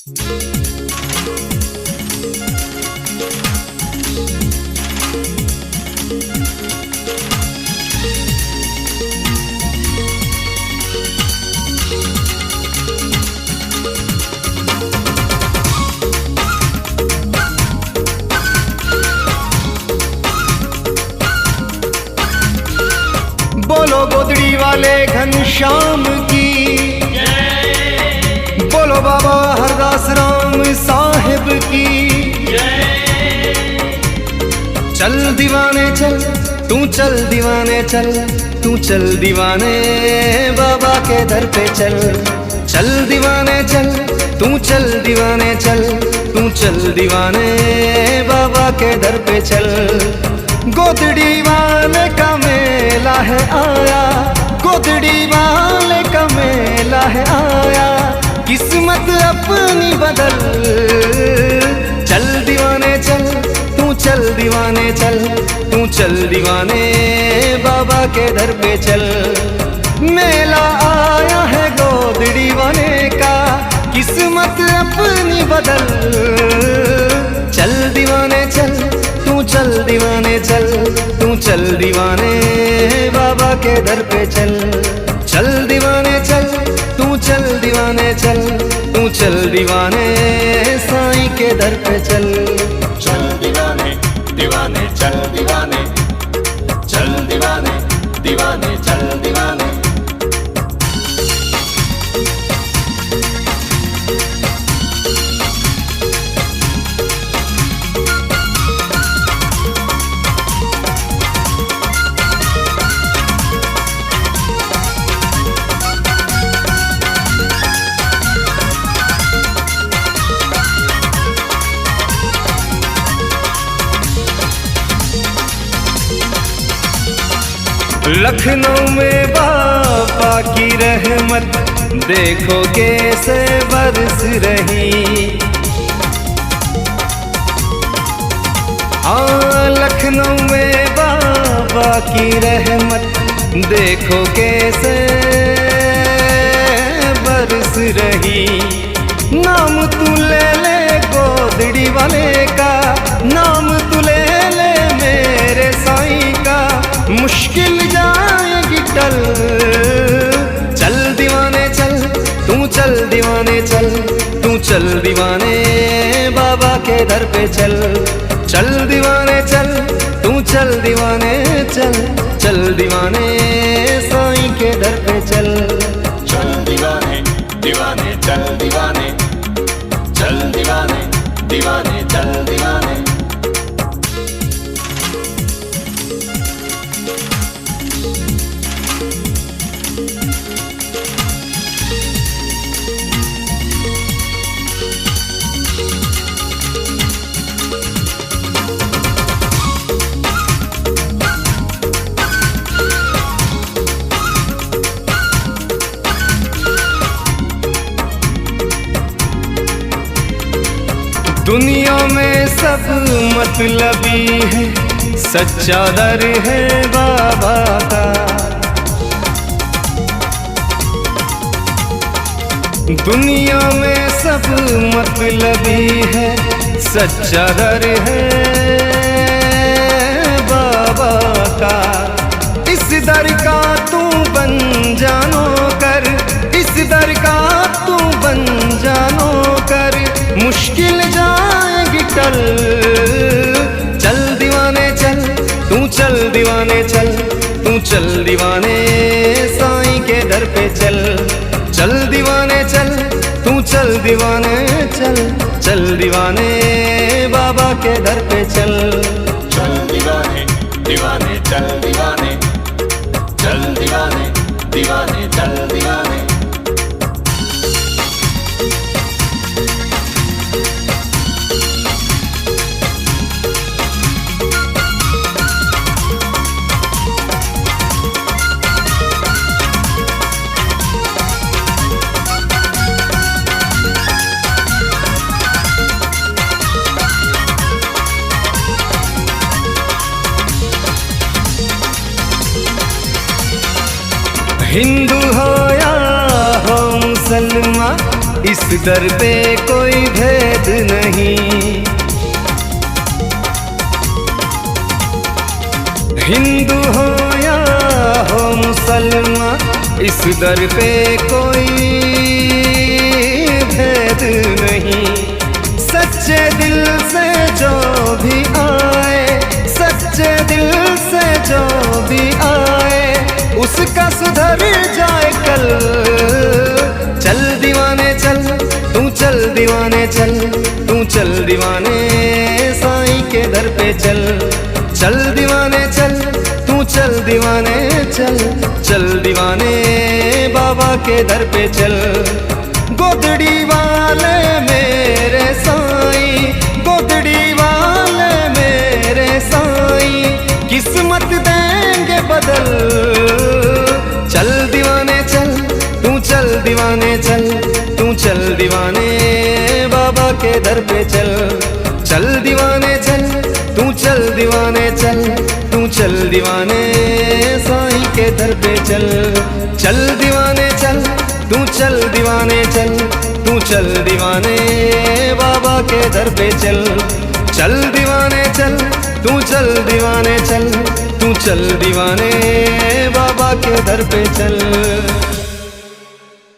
बोलो गोदड़ी वाले घनश्याम की, बोलो बाबा हरदास राम साहिब की। चल दीवाने चल, तू चल दीवाने चल, तू चल दीवाने बाबा के दर पे चल। चल दीवाने चल, तू चल दीवाने चल, तू चल दीवाने बाबा के दर पे चल। गोदड़ी वाले का मेला है आया, गोदड़ी वाले का मेला है आया, किस्मत अपनी बदल। चल दीवाने चल, तू चल दीवाने चल, तू चल दीवाने बाबा के दर पे चल। मेला आया है गोदड़ी वाले का, किस्मत अपनी बदल। चल दीवाने चल, तू चल दीवाने चल, तू चल दीवाने बाबा के दर पे चल। चल दीवाने चल, तू चल दीवाने चल, तू चल दीवाने साईं के दर पे चल। चल दीवाने दीवाने चल दीवाने, चल दीवाने दीवाने चल दीवाने। लखनऊ में बाबा की रहमत देखो कैसे बरस रही। हाँ, लखनऊ में बाबा की रहमत देखो कैसे बरस रही। नाम तू ले ले गोदड़ी वाले का, नाम तू ले ले मेरे साईं का, मुश्किल जाएगी टल। चल दीवाने चल, तू चल दीवाने चल, तू चल दीवाने बाबा के दर पे चल। चल दीवाने चल, तू चल दीवाने चल, चल दीवाने साईं के दर पे चल। चल दीवाने दीवाने चल दीवाने, चल दीवाने दीवाने चल दीवाने। दुनिया में सब मतलबी है, सच्चा दर है बाबा का। दुनिया में सब मतलबी है, सच्चा दर है बाबा का। इस दर का तू बन जानो कर, इस दर का तू बन जानो कर, मुश्किल जाएगी टल। चल दीवाने चल, तू चल दीवाने चल, तू चल दीवाने साईं के दर पे चल। चल दीवाने चल, तू चल दीवाने चल, चल दीवाने बाबा के दर पे चल। चल दीवाने दीवाने चल दीवाने, चल दीवाने दीवाने चल दीवाने। हिंदू हो या हो मुसलमान, इस दर पे कोई भेद नहीं। हिंदू हो या हो मुसलमान, इस दर पे कोई भेद नहीं। सच्चे दिल से जो भी आए, सच्चे दिल से जो भी आए, उसका सुधर जाए कल। चल दीवाने चल, तू चल दीवाने चल, तू चल दीवाने साईं के दर पे चल। चल दीवाने चल, तू चल दीवाने चल, चल दीवाने बाबा के दर पे चल। गोदड़ी वाले मेरे साईं, गोदड़ी वाले मेरे साईं, किस्मत देंगे बदल। चल दीवाने चल, तू चल दीवाने चल, तू चल दीवाने बाबा के दर पे चल। चल दीवाने चल, तू चल दीवाने चल, तू चल दीवाने साईं के दर पे चल। चल दीवाने चल, तू चल दीवाने चल, तू चल दीवाने बाबा के दर पे चल। चल दीवाने चल, तू चल दीवाने चल, तू चल दीवाने बाबा के दर पे चल।